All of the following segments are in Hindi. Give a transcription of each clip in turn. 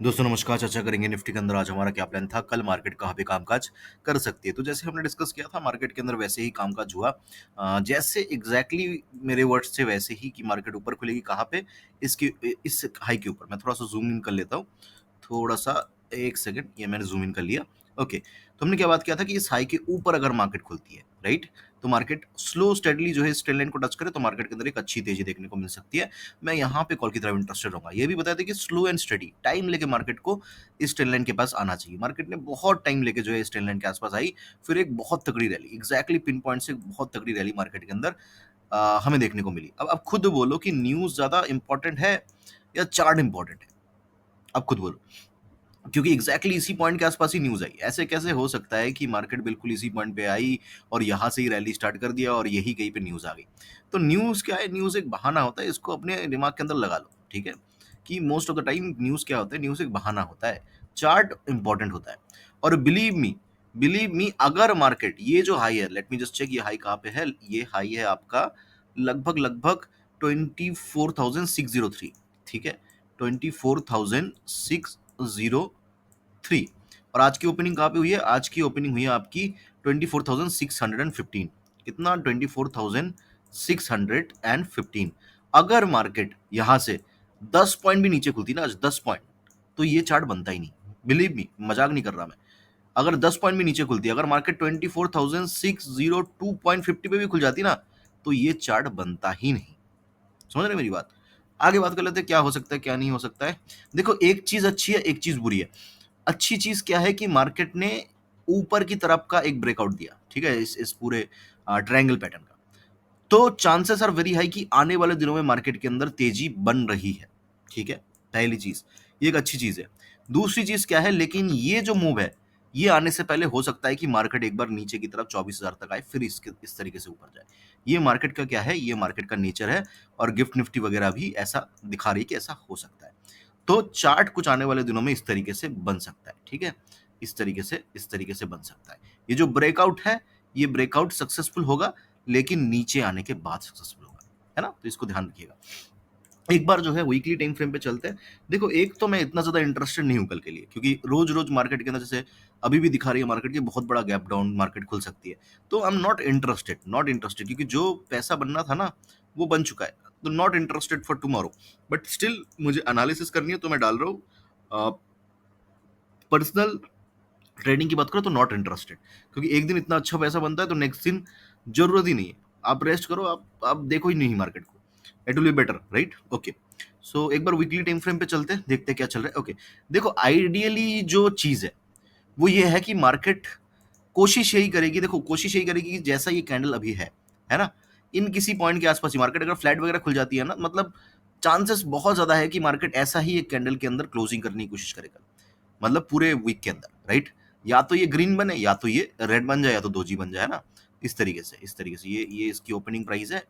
दोस्तों नमस्कार। चर्चा करेंगे निफ्टी के अंदर आज हमारा क्या प्लान था, कल मार्केट कहाँ पे कामकाज कर सकती है। तो जैसे हमने डिस्कस किया था मार्केट के अंदर वैसे ही कामकाज हुआ। जैसे एग्जैक्टली मेरे वर्ड्स से वैसे ही कि मार्केट ऊपर खुलेगी कहाँ पे, इसके इस हाई के ऊपर। मैं थोड़ा सा जूम इन कर लेता हूँ, थोड़ा सा, एक सेकंड, ये मैंने जूम इन कर लिया। ओके, तो हमने क्या बात किया था कि इस हाई के ऊपर अगर मार्केट खुलती है, राइट, तो मार्केट स्लो स्टेडली जो है इस ट्रेंड लाइन को टच करे तो मार्केट के अंदर एक अच्छी तेजी देखने को मिल सकती है। मैं यहाँ पे कॉल की तरफ इंटरेस्टेड रहूंगा। ये भी बताया था कि स्लो एंड स्टडी टाइम लेके मार्केट को इस ट्रेंड लाइन के पास आना चाहिए। मार्केट ने बहुत टाइम लेके जो है इस ट्रेंड लाइन के आसपास आई, फिर एक बहुत तगड़ी रैली, एग्जैक्टली पिन पॉइंट से बहुत तगड़ी रैली मार्केट के अंदर हमें देखने को मिली। अब खुद बोलो कि न्यूज ज्यादा इंपॉर्टेंट है या चार्ट इंपॉर्टेंट है? अब खुद बोलो, क्योंकि एग्जैक्टली इसी पॉइंट के आसपास ही न्यूज आई। ऐसे कैसे हो सकता है कि मार्केट बिल्कुल इसी पॉइंट पे आई और यहां से ही रैली स्टार्ट कर दिया और यही कहीं पे न्यूज आ गई? तो न्यूज क्या है? न्यूज एक बहाना होता है, इसको अपने दिमाग के अंदर लगा लो, ठीक है? कि most of the time news क्या होता है? न्यूज एक बहाना होता है, चार्ट इंपॉर्टेंट होता है। और बिलीव मी, अगर मार्केट ये जो हाई है, लेट मी जस्ट चेक, ये हाई कहाँ पे है? ये हाई है आपका लगभग लगभग 24,603, ठीक है, 24,603। और आज की ओपनिंग कहाँ पे हुई है? आज की ओपनिंग हुई है आपकी 24,615। कितना? 24,615। अगर मार्केट यहां से 10 पॉइंट भी नीचे खुलती ना, आज 10 पॉइंट, तो ये चार्ट बनता ही नहीं। बिलीव मी, मजाक नहीं कर रहा मैं। अगर 10 पॉइंट भी नीचे खुलती, अगर मार्केट 24,602.50 पे भी खुल जाती ना, तो ये चार्ट बनता ही नहीं। समझ रहे मेरी बात? आगे बात कर लेते हैं क्या हो सकता है क्या नहीं हो सकता है। देखो, एक चीज अच्छी है, एक चीज बुरी है। अच्छी चीज क्या है कि मार्केट ने ऊपर की तरफ का एक ब्रेकआउट दिया, ठीक है, इस पूरे ट्रायंगल पैटर्न का। तो चांसेस आर वेरी हाई कि आने वाले दिनों में मार्केट के अंदर तेजी बन रही है, ठीक है। पहली चीज, ये एक अच्छी चीज है। दूसरी चीज क्या है, लेकिन ये जो मूव है, ये आने से पहले हो सकता है कि मार्केट एक बार नीचे की तरफ 24,000 तक आए, फिर इसके इस तरीके से ऊपर जाए। ये मार्केट का क्या है, ये मार्केट का नेचर है। और गिफ्ट निफ्टी वगैरह भी ऐसा दिखा रही है कि ऐसा हो सकता है। तो चार्ट कुछ आने वाले दिनों में इस तरीके से बन सकता है, ठीक है, इस तरीके से बन सकता है। ये जो ब्रेकआउट है, ये ब्रेकआउट सक्सेसफुल होगा, लेकिन नीचे आने के बाद सक्सेसफुल होगा, है ना? तो इसको ध्यान रखिएगा। एक बार जो है वीकली टाइम फ्रेम पे चलते हैं। देखो, एक तो मैं इतना ज्यादा इंटरेस्टेड नहीं हूं कल के लिए, क्योंकि रोज रोज मार्केट के अंदर जैसे अभी भी दिखा रही है मार्केट की बहुत बड़ा गैप डाउन, मार्केट खुल सकती है। तो आई एम नॉट इंटरेस्टेड, क्योंकि जो पैसा बनना था ना, वो बन चुका है। तो not interested for tomorrow. But still मुझे एनालिसिस करनी है, तो मैं डाल रहा हूँ। पर्सनल ट्रेडिंग की बात करो तो नॉट इंटरेस्टेड, क्योंकि एक दिन इतना अच्छा पैसा बनता है तो नेक्स्ट दिन जरूरत ही नहीं है। आप रेस्ट करो, आप देखो ही नहीं मार्केट को। It will be better, right? Okay, so एक बार वीकली टाइम फ्रेम पे चलते हैं, देखते हैं क्या चल रहा है। ओके, देखो, आइडियली जो चीज है वो ये है कि मार्केट कोशिश यही करेगी, देखो कोशिश यही करेगी कि जैसा ये कैंडल अभी है ना, इन किसी पॉइंट के आसपास ही मार्केट अगर फ्लैट वगैरह खुल जाती है ना, मतलब चांसेस बहुत ज्यादा है कि मार्केट ऐसा ही एक कैंडल के अंदर क्लोजिंग करने की कोशिश करेगा, मतलब पूरे वीक के अंदर, राइट? या तो ये ग्रीन बने, या तो ये रेड बन जाए, या तो दोजी बन जाए ना। इस तरीके से ये इसकी ओपनिंग प्राइस है,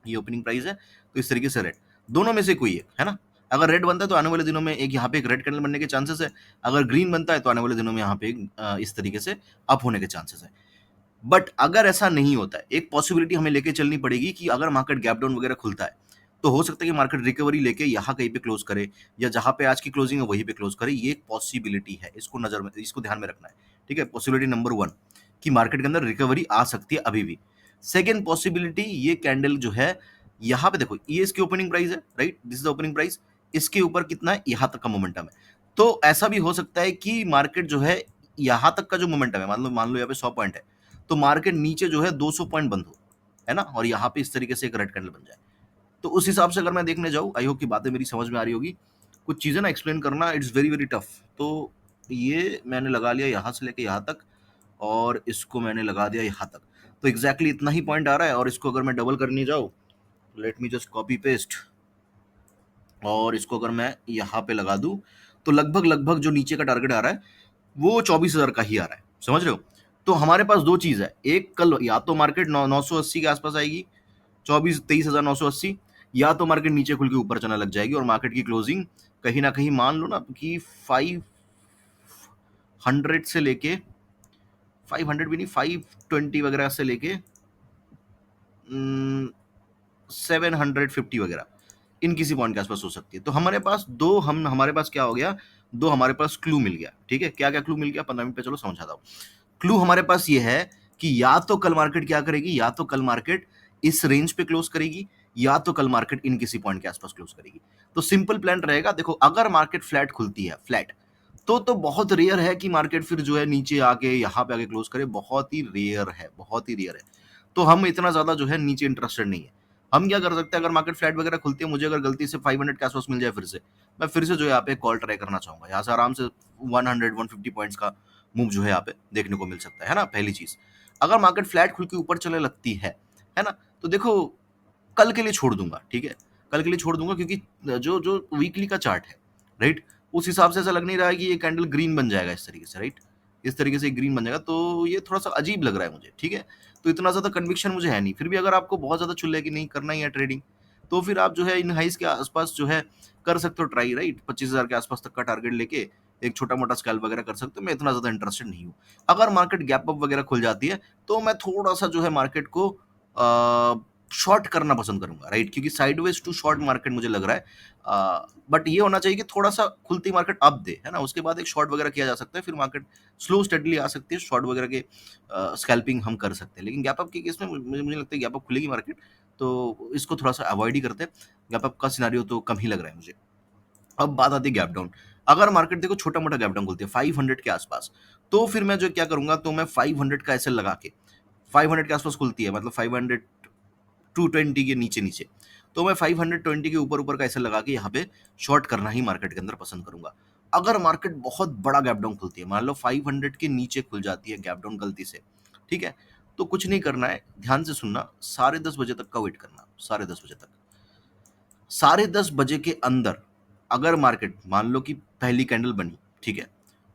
ये ओपनिंग प्राइस है, तो इस तरीके से रेड, दोनों में से कोई एक, है ना? अगर रेड बनता है तो आने वाले दिनों में एक यहाँ पे एक रेड कैंडल बनने के चांसेस है। अगर ग्रीन बनता है तो आने वाले दिनों में यहाँ पे एक इस तरीके से अप होने के चांसेस है। बट अगर ऐसा नहीं होता है, एक पॉसिबिलिटी हमें लेके चलनी पड़ेगी कि अगर मार्केट गैप डाउन वगैरह खुलता है, तो हो सकता है कि मार्केट रिकवरी लेके यहाँ कहीं पे क्लोज करे, या जहां पे आज की क्लोजिंग है वहीं पे क्लोज करे। ये एक पॉसिबिलिटी है, इसको ध्यान में रखना है, ठीक है? पॉसिबिलिटी नंबर 1 कि मार्केट के अंदर रिकवरी आ सकती है अभी भी। सेकेंड पॉसिबिलिटी, ये कैंडल जो है, यहाँ पे देखो, ये इसकी ओपनिंग प्राइस है, right? This is the opening price. इसके ऊपर कितना है? यहाँ तक का मोमेंटम है। तो ऐसा भी हो सकता है कि मार्केट जो है, यहाँ तक का जो मोमेंटम है, मान लो यहाँ पे 100 पॉइंट है, तो मार्केट नीचे जो है 200 पॉइंट बंद हो, है ना, और यहाँ पे इस तरीके से एक रेड कैंडल बन जाए। तो उस हिसाब से अगर मैं देखने जाऊँ, आई होप की बातें मेरी समझ में आ रही होगी। कुछ चीजें ना एक्सप्लेन करना इट्स वेरी वेरी टफ। तो ये मैंने लगा लिया यहाँ से लेके यहाँ तक, और इसको मैंने लगा दिया यहाँ तक। तो एग्जैक्टली इतना ही पॉइंट आ रहा है, और इसको अगर मैं डबल करने जाऊँ, let me just copy paste, और इसको अगर मैं यहाँ पे लगा दूं, तो लगभग लगभग जो नीचे का टारगेट आ रहा है वो 24,000 का ही आ रहा है। समझ रहे हो? तो हमारे पास दो चीज है, एक कल या तो मार्केट 980 के आसपास आएगी, 23,980, या तो मार्केट नीचे खुल के ऊपर चलने लग जाएगी और मार्केट की क्लोजिंग कहीं ना कहीं मान लो ना कि 500 से लेके, 500 भी नहीं, 520 वगैरह से लेके 750 वगैरह, इन किसी पॉइंट के आसपास हो सकती है। तो हमारे पास क्या हो गया, दो हमारे पास क्लू मिल गया। ठीक है, क्या क्या क्लू मिल गया 15 मिनट पे, चलो समझाता हूँ। क्लू हमारे पास ये है कि या तो कल मार्केट क्या करेगी, या तो कल मार्केट इस रेंज पे क्लोज करेगी, या तो कल मार्केट इन किसी पॉइंट के आसपास क्लोज करेगी। तो सिंपल प्लान रहेगा, देखो अगर मार्केट फ्लैट खुलती है, फ्लैट, तो बहुत रेयर है कि मार्केट फिर जो है नीचे आके यहाँ पे आके क्लोज करे, बहुत ही रेयर है, बहुत ही रेयर है। तो हम इतना ज्यादा जो है नीचे इंटरेस्टेड नहीं है। हम क्या कर सकते हैं, अगर मार्केट फ्लैट वगैरह खुलती है, मुझे अगर गलती से 500 के आसपास मिल जाए फिर से, मैं फिर से जो है यहाँ पे कॉल ट्राई करना चाहूंगा। यहाँ से आराम से 100-150 पॉइंट्स का मूव जो है यहाँ पे देखने को मिल सकता है ना, पहली चीज। अगर मार्केट फ्लैट खुल के ऊपर चलने लगती है ना, तो देखो कल के लिए छोड़ दूंगा, ठीक है, कल के लिए छोड़ दूंगा, क्योंकि जो जो वीकली का चार्ट है, राइट, उस हिसाब से ऐसा लग नहीं रहा है कि ये कैंडल ग्रीन बन जाएगा इस तरीके से, राइट, इस तरीके से ग्रीन बन जाएगा, तो ये थोड़ा सा अजीब लग रहा है मुझे, ठीक है। तो इतना ज्यादा कन्विक्शन मुझे है नहीं। फिर भी अगर आपको बहुत ज्यादा चुल है कि नहीं करना ही है ट्रेडिंग, तो फिर आप जो है इन हाइस के आसपास जो है कर सकते हो ट्राई, राइट, 25,000 के आसपास तक का टारगेट लेके एक छोटा मोटा स्कैल्प वगैरह कर सकते हो। मैं इतना ज्यादा इंटरेस्टेड नहीं हूँ। अगर मार्केट गैप अप वगैरह खुल जाती है, तो मैं थोड़ा सा जो है मार्केट को शॉर्ट करना पसंद करूंगा, राइट, क्योंकि साइडवेज टू शॉर्ट मार्केट मुझे लग रहा है। बट ये होना चाहिए कि थोड़ा सा खुलती मार्केट अप दे, है ना, उसके बाद एक शॉर्ट वगैरह किया जा सकता है, फिर मार्केट स्लो स्टेडली आ सकती है, शॉर्ट वगैरह के स्कैल्पिंग हम कर सकते हैं। लेकिन गैप अप के केस में मुझे लगता है गैप अप खुलेगी मार्केट, तो इसको थोड़ा सा अवॉइड ही करते हैं। गैप अप का सिनारियो तो कम ही लग रहा है मुझे। अब बात आती है गैप डाउन। अगर मार्केट देखो छोटा मोटा गैप डाउन खुलती है 500 के आसपास, तो फिर मैं जो क्या करूंगा, तो मैं 500 का एसएल लगा के, 500 के आसपास खुलती है, मतलब 500 220 के नीचे नीचे, तो मैं 520 के ऊपर ऊपर का ऐसा लगा के यहाँ पे शॉर्ट करना ही मार्केट के अंदर पसंद करूंगा। अगर मार्केट बहुत बड़ा गैप डाउन खुलती है, मान लो 500 के नीचे खुल जाती है गैप डाउन गलती से, ठीक है, तो कुछ नहीं करना है, ध्यान से सुनना, 10:30 बजे तक का वेट करना, 10:30 बजे तक। 10:30 बजे के अंदर अगर मार्केट मान लो कि पहली कैंडल बनी, ठीक है,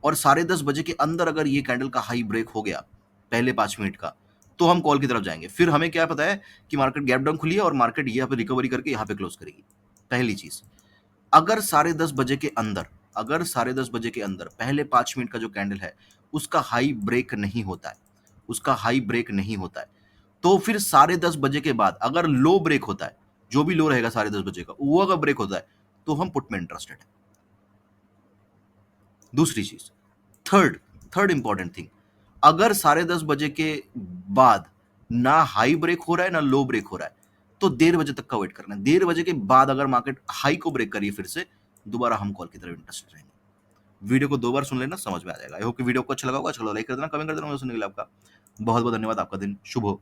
और 10:30 बजे के अंदर अगर ये कैंडल का हाई ब्रेक हो गया पहले 5 मिनट का, तो हम कॉल की तरफ जाएंगे। फिर हमें क्या पता है कि मार्केट गैप डाउन खुली है और मार्केट यहाँ पे रिकवरी करके यहाँ पे क्लोज करेगी। पहली चीज, अगर 10:30 बजे के अंदर, अगर 10:30 बजे के अंदर पहले 5 मिनट का जो कैंडल है उसका हाई ब्रेक नहीं होता है, उसका हाई ब्रेक नहीं होता है, तो फिर 10:30 बजे के बाद अगर लो ब्रेक होता है, जो भी लो रहेगा 10:30 बजे का, वो अगर ब्रेक होता है, तो हम पुट में इंटरेस्टेड है। दूसरी चीज, थर्ड थर्ड इंपॉर्टेंट थिंग, अगर 10:30 बजे के बाद ना हाई ब्रेक हो रहा है ना लो ब्रेक हो रहा है, तो 1:30 बजे तक का वेट करना है। 1:30 बजे के बाद अगर मार्केट हाई को ब्रेक करिए फिर से, दोबारा हम कॉल की तरफ इंटरेस्टेड रहेंगे। वीडियो को 2 बार सुन लेना, समझ में आ जाएगा। आई होप कि वीडियो को अच्छा लगा होगा। चलो लाइक कर देना, कमेंट कर देना, मुझे सुनने के लिए आपका बहुत बहुत धन्यवाद। आपका दिन शुभ हो।